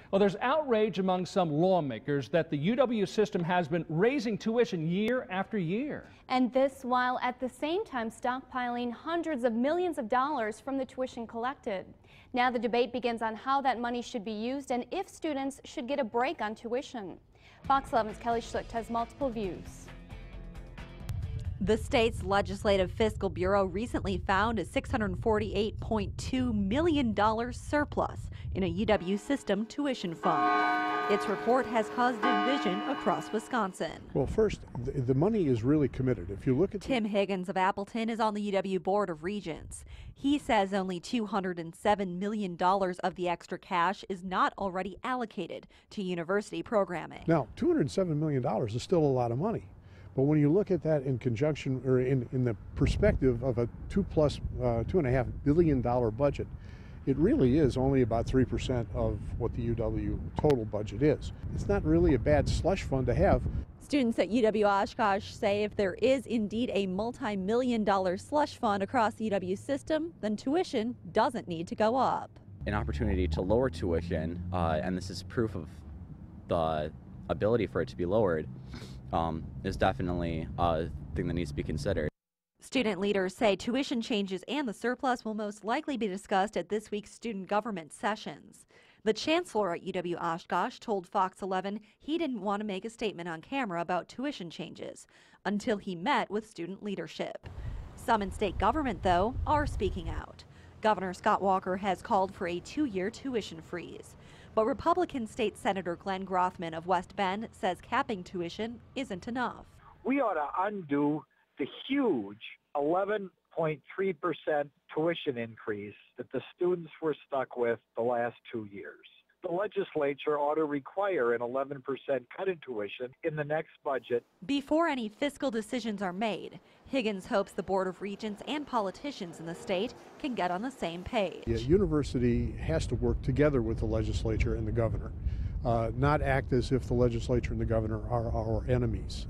Well, there's outrage among some lawmakers that the UW system has been raising tuition year after year. And this while at the same time stockpiling hundreds of millions of dollars from the tuition collected. Now the debate begins on how that money should be used and if students should get a break on tuition. Fox 11's Kelly Schlicht has multiple views. The state's Legislative Fiscal Bureau recently found a $648.2 million surplus in a UW system tuition fund. Its report has caused division across Wisconsin. Well, first, the money is really committed. If you look at Tim Higgins of Appleton is on the UW Board of Regents. He says only $207 million of the extra cash is not already allocated to university programming. Now, $207 million is still a lot of money. But when you look at that in conjunction or in the perspective of a $2.5 billion budget, it really is only about 3% of what the UW total budget is. It's not really a bad slush fund to have. Students at UW Oshkosh say if there is indeed a multi-million-dollar slush fund across the UW system, then tuition doesn't need to go up. An opportunity to lower tuition, and this is proof of the ability for it to be lowered, is definitely a thing that needs to be considered. Student leaders say tuition changes and the surplus will most likely be discussed at this week's student government sessions. The chancellor at UW Oshkosh told Fox 11 he didn't want to make a statement on camera about tuition changes until he met with student leadership. Some in state government, though, are speaking out. Governor Scott Walker has called for a 2-year tuition freeze. But Republican State Senator Glenn Grothman of West Bend says capping tuition isn't enough. We ought to undo the huge 11.3% tuition increase that the students were stuck with the last 2 years. The legislature ought to require an 11% cut in tuition in the next budget. Before any fiscal decisions are made, Higgins hopes the Board of Regents and politicians in the state can get on the same page. The university has to work together with the legislature and the governor, not act as if the legislature and the governor are our enemies.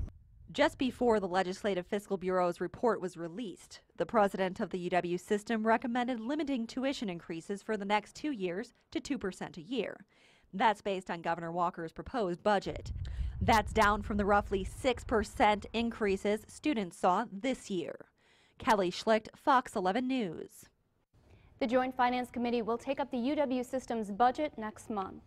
Just before the Legislative Fiscal Bureau's report was released, the president of the UW system recommended limiting tuition increases for the next 2 years to 2% a year. That's based on Governor Walker's proposed budget. That's down from the roughly 6% increases students saw this year. Kelly Schlicht, Fox 11 News. The Joint Finance Committee will take up the UW system's budget next month.